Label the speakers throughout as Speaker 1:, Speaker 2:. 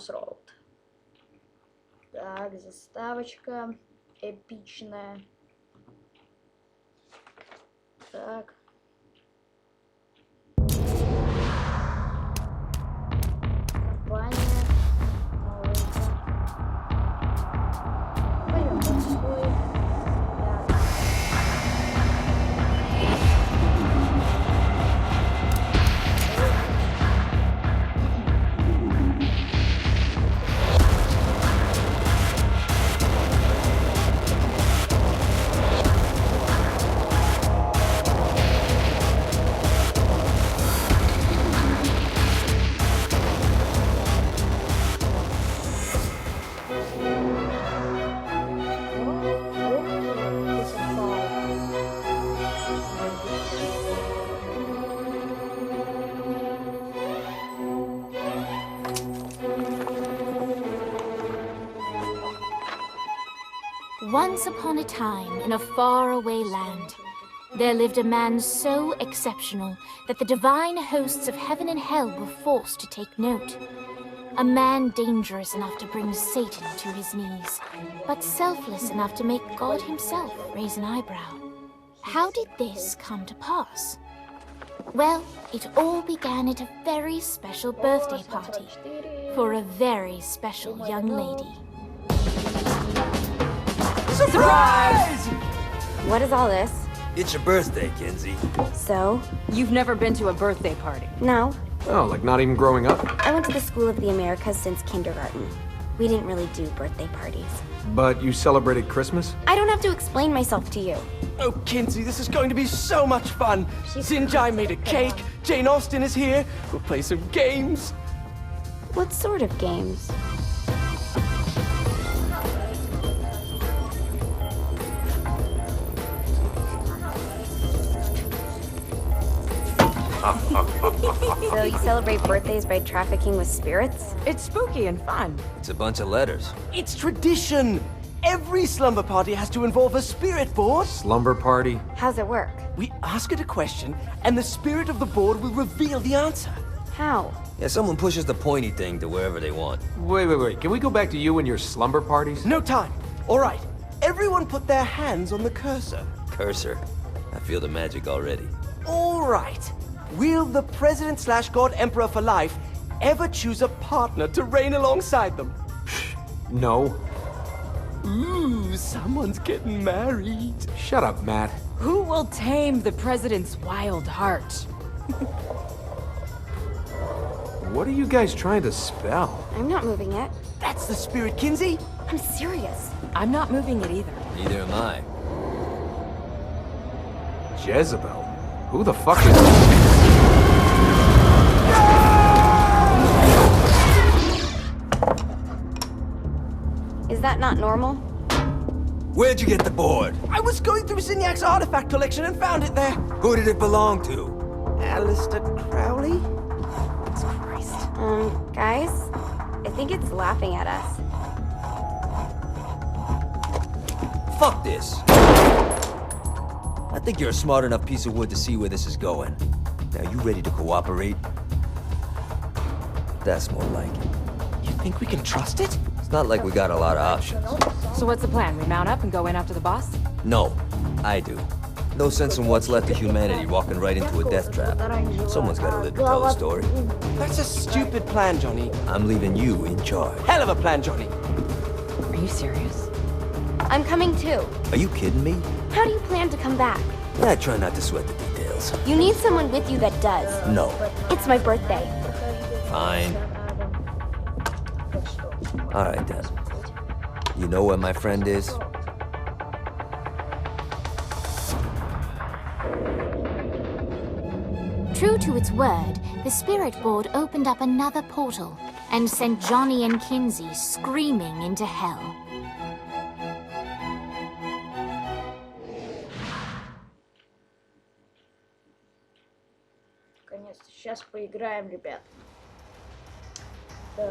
Speaker 1: Crossroad. Так, заставочка эпичная. Так. Компания. Новенькая. Пойдем подстой.
Speaker 2: Once upon a time, in a faraway land, there lived a man so exceptional that the divine hosts of heaven and hell were forced to take note. A man dangerous enough to bring Satan to his knees, but selfless enough to make God himself raise an eyebrow. How did this come to pass? Well, it all began at a very special birthday party for a very special young lady.
Speaker 3: Surprise!
Speaker 4: What is all this?
Speaker 3: It's your birthday, Kinsey.
Speaker 4: So?
Speaker 5: You've never been to a birthday party?
Speaker 4: No.
Speaker 6: Oh, like not even growing up?
Speaker 4: I went to the School of the Americas since kindergarten. We didn't really do birthday parties.
Speaker 6: But you celebrated Christmas?
Speaker 4: I don't have to explain myself to you.
Speaker 7: Oh, Kinsey, this is going to be so much fun. Sinjai made a cake, Jane Austen is here, we'll play some games.
Speaker 4: What sort of games? So you celebrate birthdays by trafficking with spirits?
Speaker 5: It's spooky and fun.
Speaker 3: It's a bunch of letters.
Speaker 7: It's tradition. Every slumber party has to involve a spirit board.
Speaker 6: Slumber party?
Speaker 4: How's it work?
Speaker 7: We ask it a question, and the spirit of the board will reveal the answer.
Speaker 4: How?
Speaker 3: Yeah, someone pushes the pointy thing to wherever they want.
Speaker 6: Wait. Can we go back to you and your slumber parties?
Speaker 7: No time. All right. Everyone put their hands on the cursor.
Speaker 3: Cursor. I feel the magic already.
Speaker 7: All right. Will the President/God Emperor for life ever choose a partner to reign alongside them?
Speaker 6: No.
Speaker 7: Ooh, someone's getting married.
Speaker 6: Shut up, Matt.
Speaker 5: Who will tame the president's wild heart?
Speaker 6: What are you guys trying to spell?
Speaker 4: I'm not moving it.
Speaker 7: That's the spirit, Kinsey.
Speaker 4: I'm serious.
Speaker 5: I'm not moving it either.
Speaker 3: Neither am I.
Speaker 6: Jezebel? Who the fuck is...
Speaker 4: Is that not normal?
Speaker 3: Where'd you get the board?
Speaker 7: I was going through Signac's artifact collection and found it there.
Speaker 3: Who did it belong to?
Speaker 7: Alistair Crowley?
Speaker 4: Christ. Guys? I think it's laughing at us.
Speaker 3: Fuck this. I think you're a smart enough piece of wood to see where this is going. Now, you ready to cooperate? That's more like it.
Speaker 7: You think we can trust it?
Speaker 3: It's not like we got a lot of options.
Speaker 5: So what's the plan? We mount up and go in after the boss?
Speaker 3: No, I do. No sense in what's left of humanity walking right into a death trap. Someone's gotta live to tell the story.
Speaker 7: That's a stupid plan, Johnny.
Speaker 3: I'm leaving you in charge.
Speaker 7: Hell of a plan, Johnny.
Speaker 5: Are you serious?
Speaker 4: I'm coming too.
Speaker 3: Are you kidding me?
Speaker 4: How do you plan to come back?
Speaker 3: I try not to sweat the details.
Speaker 4: You need someone with you that does.
Speaker 3: No.
Speaker 4: It's my birthday.
Speaker 3: Fine. Alright then. You know where my friend is?
Speaker 2: True to its word, the spirit board opened up another portal and sent Johnny and Kinsey screaming into hell.
Speaker 1: Наконец-то. Сейчас поиграем, ребят. Так.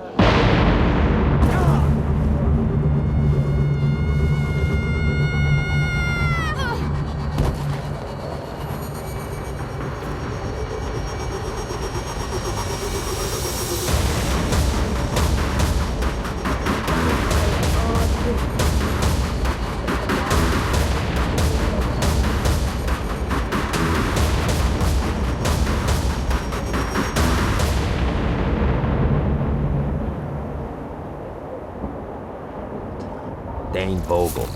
Speaker 3: Vogel.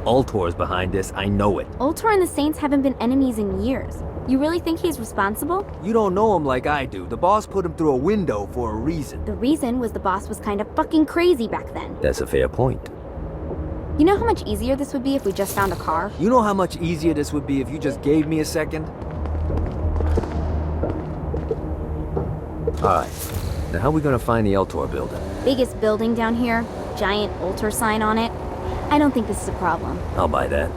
Speaker 3: Ultor's behind this, I know it.
Speaker 4: Ultor and the Saints haven't been enemies in years. You really think he's responsible?
Speaker 3: You don't know him like I do. The boss put him through a window for a reason.
Speaker 4: The reason was the boss was kind of fucking crazy back then.
Speaker 3: That's a fair point.
Speaker 4: You know how much easier this would be if we just found a car?
Speaker 3: You know how much easier this would be if you just gave me a second? Alright. Now how are we gonna find the Ultor building?
Speaker 4: Biggest building down here, giant Ultor sign on it. I don't think this is a problem.
Speaker 3: I'll buy that.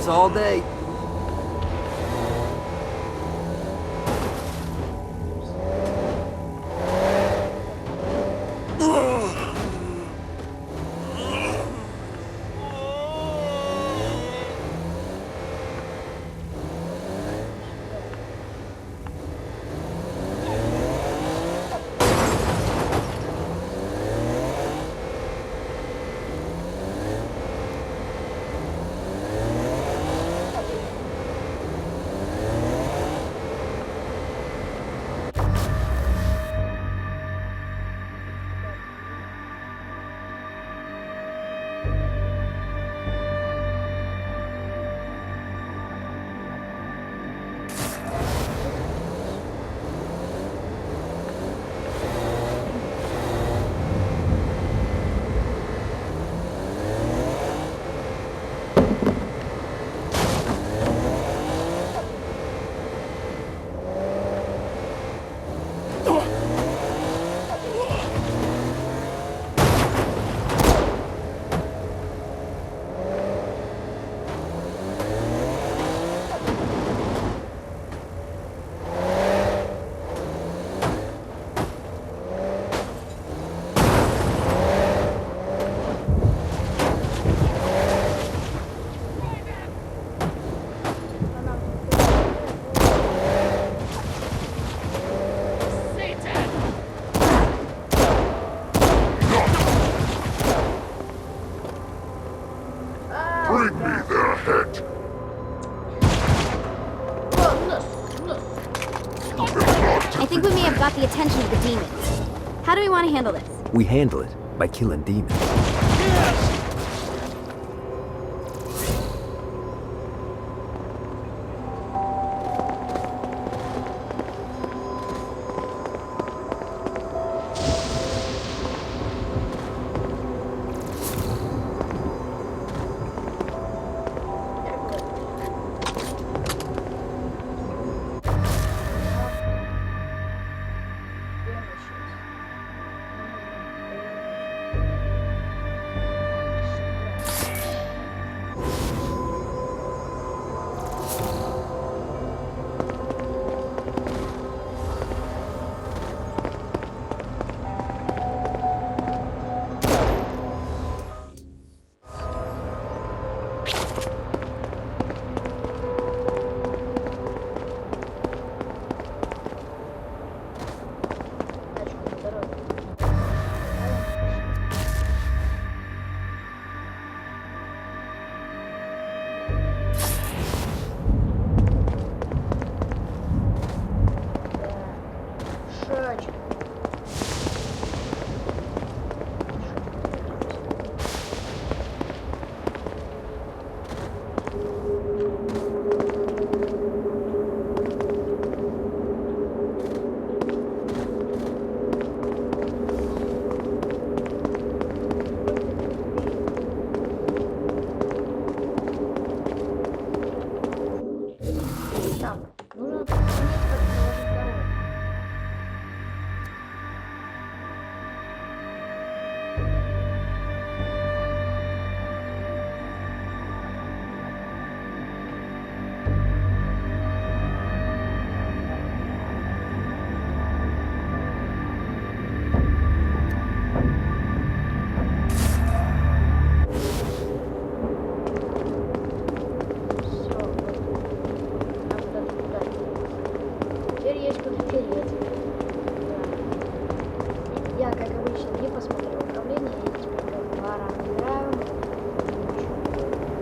Speaker 3: all day.
Speaker 4: I think we may have got the attention of the demons. How do we want to handle this?
Speaker 3: We handle it by killing demons.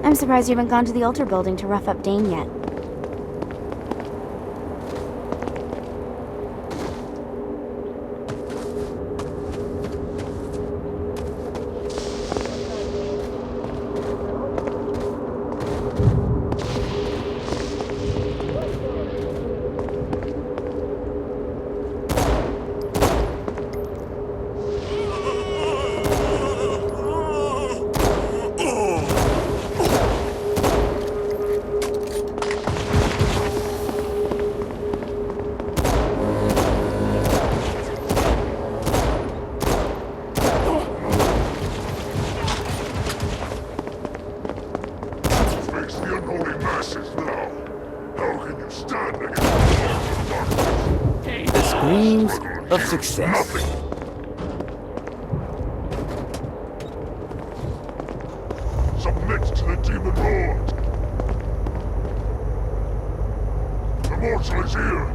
Speaker 4: I'm surprised you haven't gone to the altar building to rough up Dane yet.
Speaker 3: The screams of success.
Speaker 8: Submit to the demon lord. The mortal is here.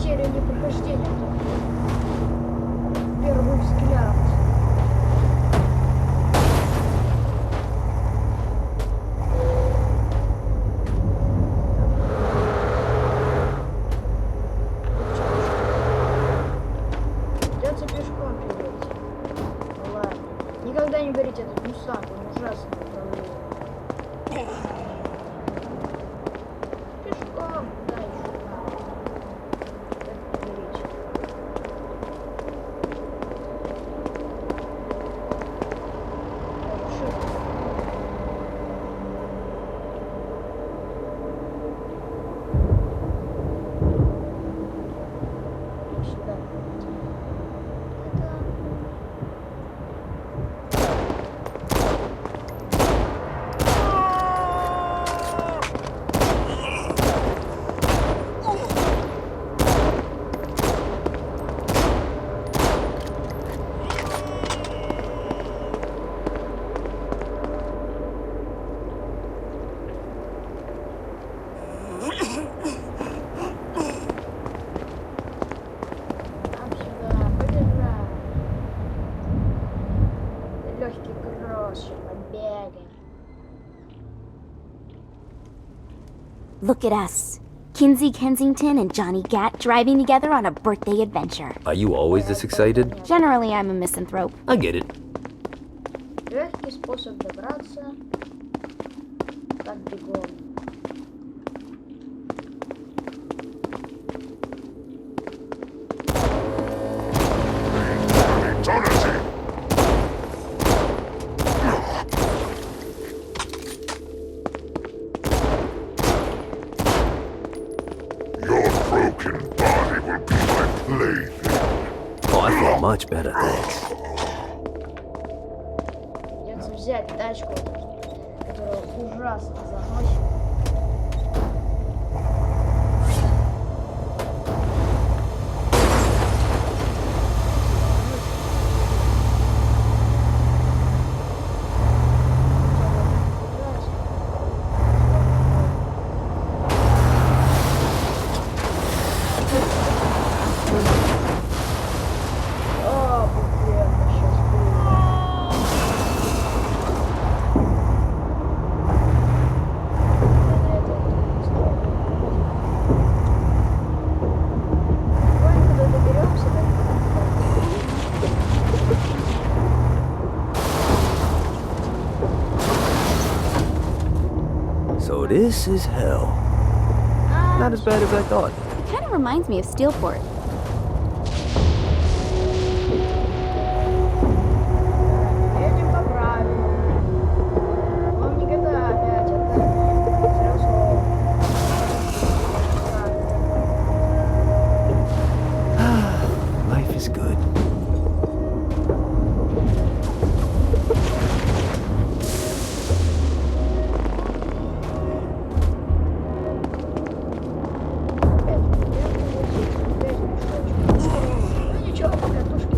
Speaker 1: Серия непрохождения. Первый взгляд.
Speaker 4: Look at us. Kinsey Kensington and Johnny Gat driving together on a birthday adventure.
Speaker 3: Are you always this excited?
Speaker 4: Generally, I'm a misanthrope.
Speaker 3: I get it.
Speaker 1: Легкий способ добраться. Так бегом.
Speaker 8: Eternity! Your broken body will be my plaything.
Speaker 3: Oh, I feel much better, thanks.
Speaker 1: Придется взять тачку, которая ужасно заносит.
Speaker 3: So this is hell. Not as bad as I thought.
Speaker 4: It kind of reminds me of Steelport.
Speaker 1: Едем по правилам. Он никогда опять это зря слово.
Speaker 3: Life is good.
Speaker 1: Ну ничего, покатушки.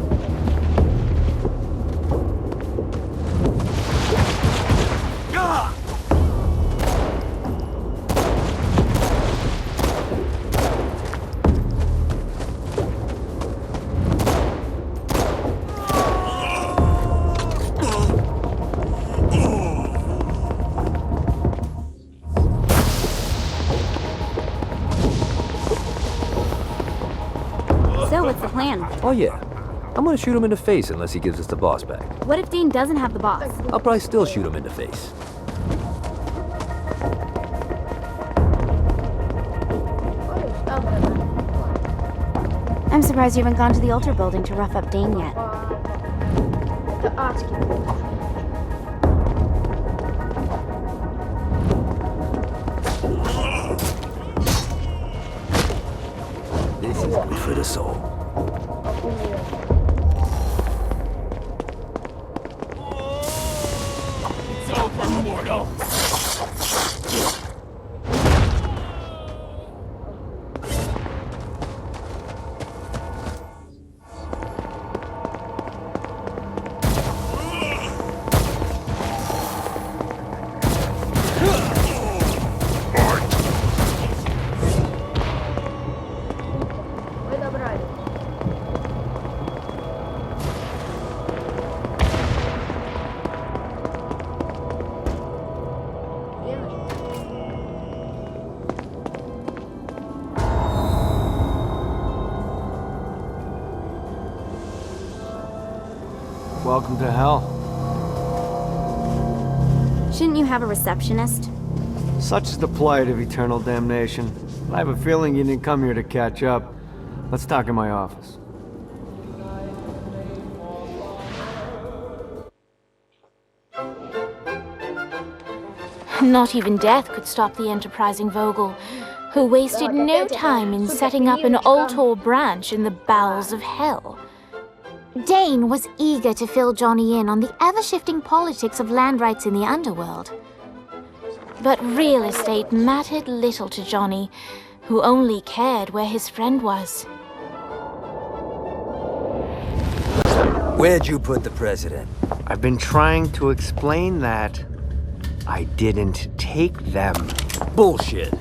Speaker 4: So, what's the plan?
Speaker 3: Oh yeah. I'm gonna shoot him in the face unless he gives us the boss back.
Speaker 4: What if Dane doesn't have the boss?
Speaker 3: I'll probably still shoot him in the face.
Speaker 1: Ой, там это.
Speaker 4: I'm surprised you haven't gone to the altar building to rough up Dane yet.
Speaker 1: Это адский был.
Speaker 3: This is good for the soul.
Speaker 1: Мы добрались. Где наш?
Speaker 9: Welcome to hell.
Speaker 4: Shouldn't you have a receptionist?
Speaker 9: Such is the plight of eternal damnation. I have a feeling you didn't come here to catch up. Let's talk in my office.
Speaker 2: Not even death could stop the enterprising Vogel, who wasted no time in setting up an altar branch in the bowels of hell. Dane was eager to fill Johnny in on the ever-shifting politics of land rights in the underworld. But real estate mattered little to Johnny, who only cared where his friend was.
Speaker 3: Where'd you put the president?
Speaker 9: I've been trying to explain that. I didn't take them.
Speaker 3: Bullshit.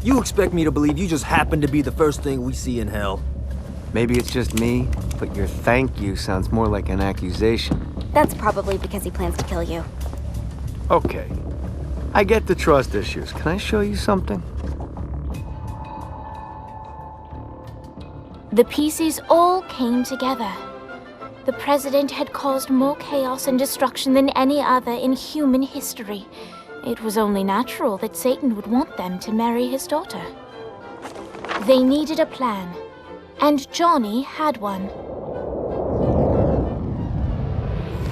Speaker 3: You expect me to believe you just happened to be the first thing we see in hell?
Speaker 9: Maybe it's just me, but your thank you sounds more like an accusation.
Speaker 4: That's probably because he plans to kill you.
Speaker 9: Okay. I get the trust issues. Can I show you something?
Speaker 2: The pieces all came together. The president had caused more chaos and destruction than any other in human history. It was only natural that Satan would want them to marry his daughter. They needed a plan, and Johnny had one.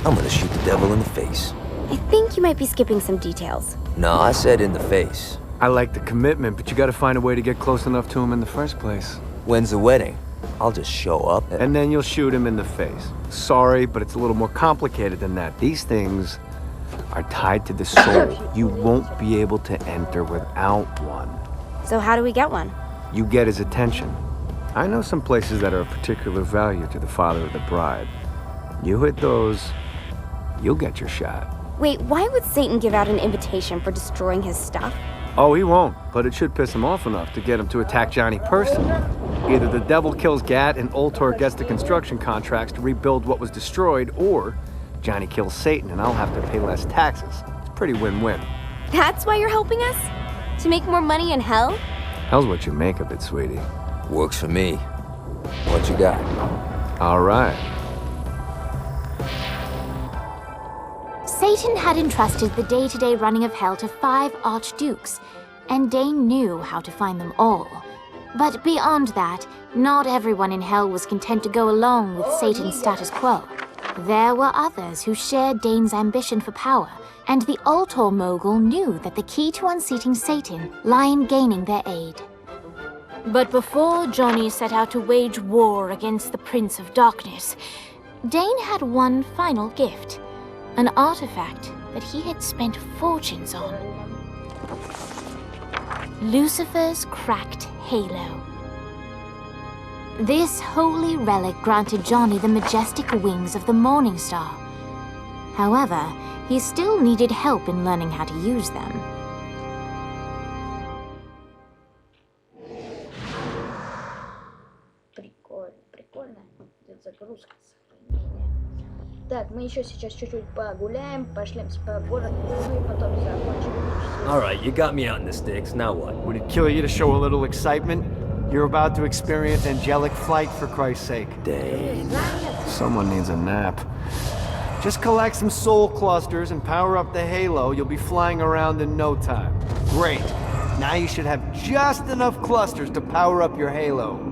Speaker 3: I'm gonna shoot the devil in the face.
Speaker 4: I think you might be skipping some details.
Speaker 3: No, I said in the face.
Speaker 9: I like the commitment, but you gotta find a way to get close enough to him in the first place.
Speaker 3: When's the wedding? I'll just show up
Speaker 9: And then you'll shoot him in the face. Sorry, but it's a little more complicated than that. These things are tied to the soul. You won't be able to enter without one.
Speaker 4: So how do we get one?
Speaker 9: You get his attention. I know some places that are of particular value to the father of the bride. You hit those, you'll get your shot.
Speaker 4: Wait, why would Satan give out an invitation for destroying his stuff?
Speaker 9: Oh, he won't, but it should piss him off enough to get him to attack Johnny personally. Either the devil kills Gat and Ultor gets the construction contracts to rebuild what was destroyed, or Johnny kills Satan and I'll have to pay less taxes. It's pretty win-win.
Speaker 4: That's why you're helping us? To make more money in hell?
Speaker 9: Hell's what you make of it, sweetie.
Speaker 3: Works for me. What you got?
Speaker 9: All right.
Speaker 2: Satan had entrusted the day-to-day running of hell to 5 archdukes, and Dane knew how to find them all. But beyond that, not everyone in hell was content to go along with Satan's status quo. There were others who shared Dane's ambition for power, and the Ultor mogul knew that the key to unseating Satan lay in gaining their aid. But before Johnny set out to wage war against the Prince of Darkness, Dane had one final gift, an artifact that he had spent fortunes on. Lucifer's cracked halo. This holy relic granted Johnny the majestic wings of the Morning Star. However, he still needed help in learning how to use them.
Speaker 1: Прикольно. Идет загрузка сохранения. Так, мы еще сейчас чуть-чуть погуляем, пошлемся по городу, ну и потом закончим.
Speaker 3: Alright, you got me out in the sticks, now what?
Speaker 9: Would it kill you to show a little excitement? You're about to experience angelic flight, for Christ's sake.
Speaker 3: Dang.
Speaker 9: Someone needs a nap. Just collect some soul clusters and power up the halo. You'll be flying around in no time. Great. Now you should have just enough clusters to power up your halo.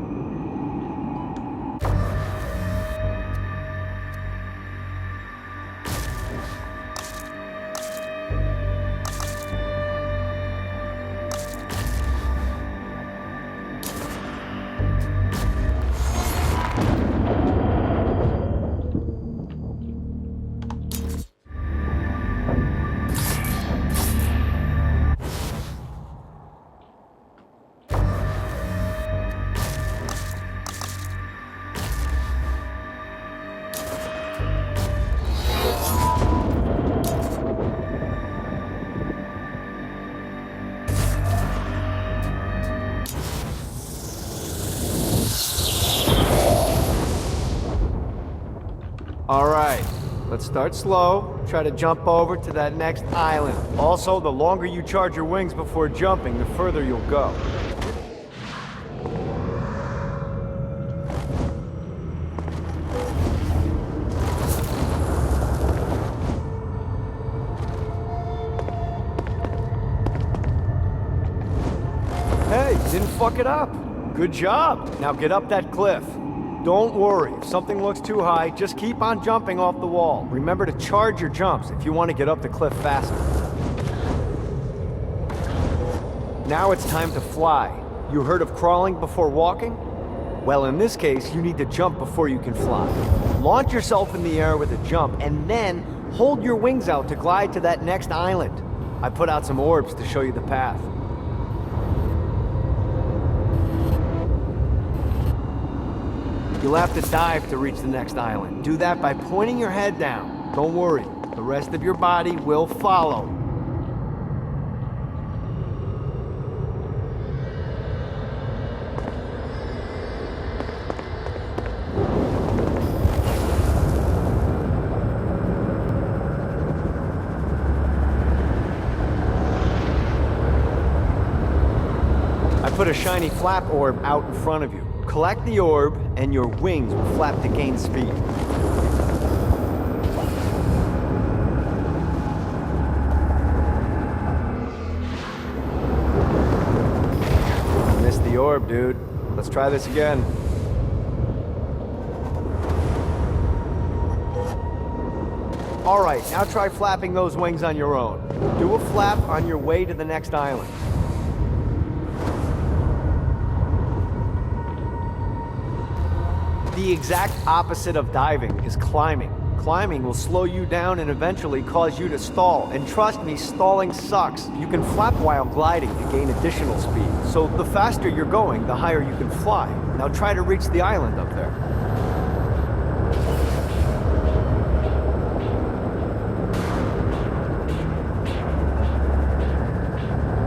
Speaker 9: All right, let's start slow. Try to jump over to that next island. Also, the longer you charge your wings before jumping, the further you'll go. Hey, didn't fuck it up. Good job. Now get up that cliff. Don't worry, if something looks too high, just keep on jumping off the wall. Remember to charge your jumps if you want to get up the cliff faster. Now it's time to fly. You heard of crawling before walking? Well, in this case, you need to jump before you can fly. Launch yourself in the air with a jump, and then hold your wings out to glide to that next island. I put out some orbs to show you the path. You'll have to dive to reach the next island. Do that by pointing your head down. Don't worry, the rest of your body will follow. I put a shiny flap orb out in front of you. Collect the orb, and your wings will flap to gain speed. Missed the orb, dude. Let's try this again. Alright, now try flapping those wings on your own. Do a flap on your way to the next island. The exact opposite of diving is climbing. Climbing will slow you down and eventually cause you to stall. And trust me, stalling sucks. You can flap while gliding to gain additional speed. So the faster you're going, the higher you can fly. Now try to reach the island up there.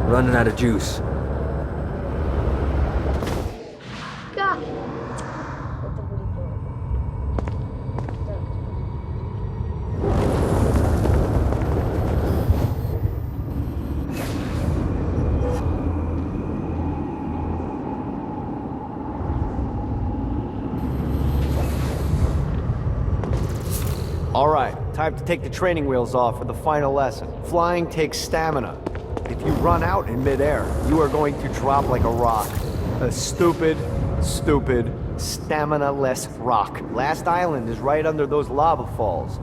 Speaker 3: Running out of juice.
Speaker 1: Как? Это будет дорого. Так.
Speaker 9: Alright, time to take the training wheels off for the final lesson. Flying takes stamina. If you run out in midair, you are going to drop like a rock. A stupid, stamina-less rock. Last island is right under those lava falls.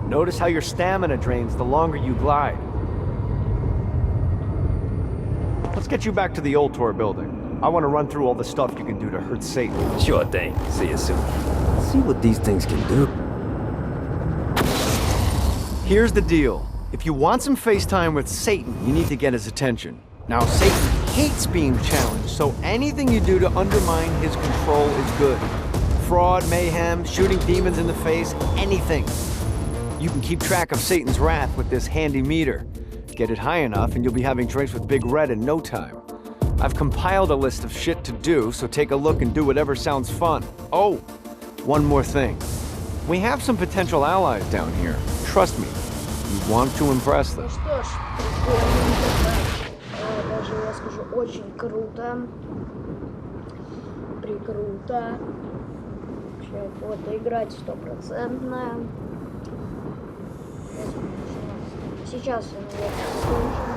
Speaker 9: Notice how your stamina drains the longer you glide. Let's get you back to the old tour building. I want to run through all the stuff you can do to hurt Satan.
Speaker 3: Sure thing. See you soon. See what these things can do.
Speaker 9: Here's the deal. If you want some FaceTime with Satan, you need to get his attention. Now, Satan hates being challenged, so anything you do to undermine his control is good. Fraud, mayhem, shooting demons in the face, anything. You can keep track of Satan's wrath with this handy meter. Get it high enough and you'll be having drinks with Big Red in no time. I've compiled a list of shit to do, so take a look and do whatever sounds fun. Oh, one more thing. We have some potential allies down here. Trust me. You want to impress them.
Speaker 1: Ну что ж, прикольно, даже я скажу, очень круто. Прикруто. Вообще, вот, играть 100%. Сейчас я, наверное, слушаю.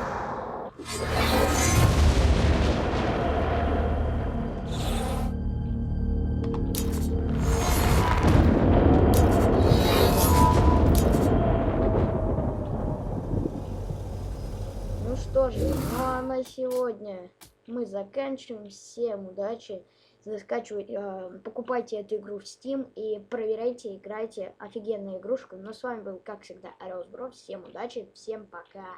Speaker 1: Что же, ну а на сегодня мы заканчиваем. Всем удачи. Покупайте эту игру в Steam и проверяйте, играйте. Офигенная игрушка. Но с вами был, как всегда, Орел Бро. Всем удачи, всем пока.